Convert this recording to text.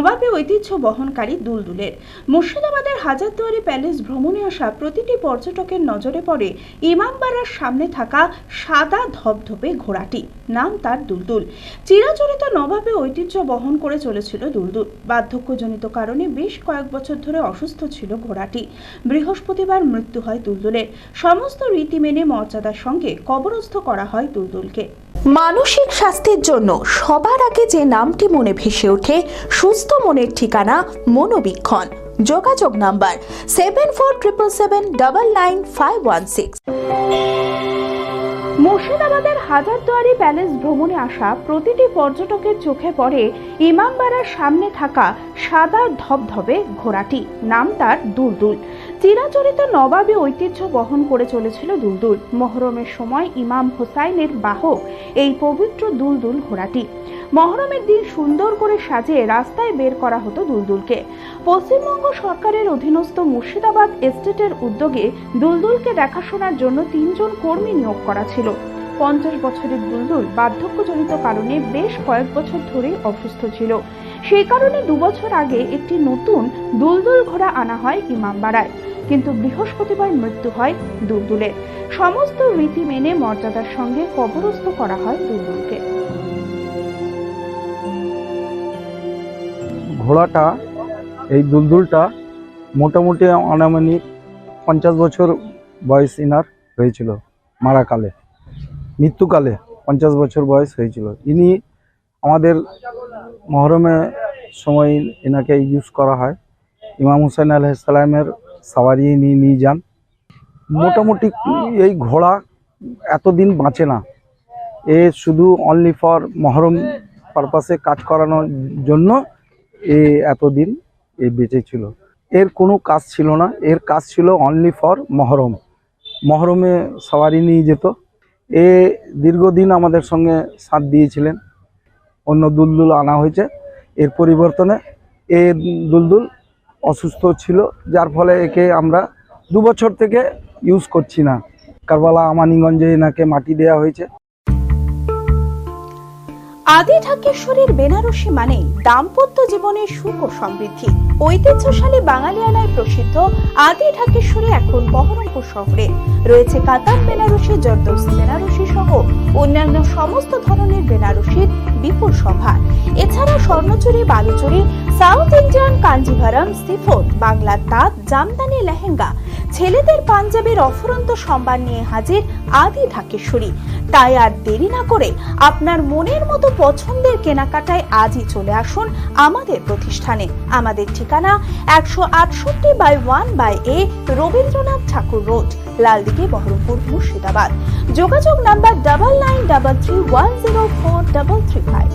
নবাবী ঐতিহ্য বহনকারী দুলদুলের। মুর্শিদাবাদের হাজারদুয়ারি প্যালেস ভ্রমণে আসা প্রতিটি পর্যটকের নজরে পড়ে ইমামবাড়ার সামনে থাকা সাদা ধবধবে ঘোড়াটি। নাম তার দুলদুল। চিরাচরিত নবাবী ঐতিহ্য বহন করে চলেছিল দুলদুল। বার্ধক্যজনিত কারণে বেশ কয়েক বছর ধরে অসুস্থ ছিল ঘোড়াটি। বৃহস্পতিবার মৃত্যু হয় দুলদুলের। সমস্ত রীতি মেনে মর্যাদার সঙ্গে কবরস্থ করা হয় দুলদুলকে। মানসিক স্বাস্থ্যের জন্য সবার আগে যে নামটি মনে ভেসে ওঠে, সুস্থ মনের ঠিকানা মনোবীক্ষণ। যোগাযোগ নাম্বার 7477799516। মুর্শিদাবাদের হাজারদুয়ারি প্যালেস ভ্রমণে আসা প্রতিটি পর্যটকের চোখে পড়ে ইমামবাড়ার সামনে থাকা সাদা ধবধবে ঘোড়াটি। নাম তার দুলদুল। চিরাচরিত নবাবী ঐতিহ্য বহন করে চলেছিল দুলদুল। মহরমের সময় ইমাম হোসাইনের বাহক এই পবিত্র দুলদুল ঘোড়াটি। মহরমের দিন সুন্দর করে সাজিয়ে রাস্তায় বের করা হতো দুলদুলকে। পশ্চিমবঙ্গ সরকারের অধীনস্থ মুর্শিদাবাদ এস্টেটের উদ্যোগে দুলদুলকে দেখাশোনার জন্য 3 জন কর্মী নিয়োগ করা ছিল। 50 বছরের দুলদুল বার্ধক্যজনিত কারণে বেশ কয়েক বছর ধরে অসুস্থ ছিল। সেই কারণে 2 বছর আগে একটি নতুন দুলদুল ঘোড়া আনা হয় ইমামবাড়ায়, কিন্তু বৃহস্পতিবার মৃত্যু হয় দুলদুলের। সমস্ত রীতি মেনে মর্যাদার সঙ্গে কবরস্থ করা হয় দুলদুলকে। ঘোড়াটা, এই দুলদুলটা মোটামুটি আনুমানিক 50 বছর বয়স ইনার হয়েছিল। মারাকালে, মৃত্যুকালে 50 বছর বয়স হয়েছিল। ইনি আমাদের মহরমের সময় এনাকে ইউজ করা হয়। ইমাম হুসাইন আলাইহিস সালামের সাওয়ারি নিয়ে যান। মোটামুটি এই ঘোড়া এতদিন বাঁচে না। এ শুধু অনলি ফর মহরম পারপাসে কাজ করানোর জন্য এতদিন বেঁচে ছিল। এর কোনো কাজ ছিল না, এর কাজ ছিল অনলি ফর মহরমে সাওয়ারি নিয়ে যেত। এ দীর্ঘদিন আমাদের সঙ্গে সাথ দিয়েছিলেন। অন্য দুলদুল আনা হয়েছে, এর পরিবর্তনে এ দুলদুল অসুস্থ ছিল, যার ফলে একে আমরা 2 বছর থেকে ইউজ করছি না। কারবালা আমানিগঞ্জে এনাকে মাটি দেওয়া হয়েছে। আদি ঢাকেশ্বরীর বেনারসি মানেই দাম্পত্য জীবনের সুখ ও সমৃদ্ধি। ঐতিহ্যশালী বাঙালিয়ানায় প্রসিদ্ধ আদি ঢাকেশ্বরী এখন বহরমপুর শহরে। রয়েছে কাতার বেনারসি, জর্দৌসি বেনারসি সহ অন্যান্য সমস্ত ধরনের বেনারসির বিপুল সম্ভার। এছাড়া Swarnachuri, Baluchari, South Indian Kanjivaram, chiffon, বাংলার তাঁত, জামদানি, লেহেঙ্গা, ছেলেদের পাঞ্জাবির অফুরন্ত সম্ভার নিয়ে হাজির আদি ঢাকেশ্বরী। তাই আর দেরি না করে আপনার মনের মতো পছন্দের কেনাকাটায় আজই চলে আসুন আমাদের প্রতিষ্ঠানে। আমাদের ঠিকানা 168/1/A রবীন্দ্রনাথ ঠাকুর রোড, লালদিঘি, বহরমপুর, মুর্শিদাবাদ। যোগাযোগ নাম্বার 9933104335।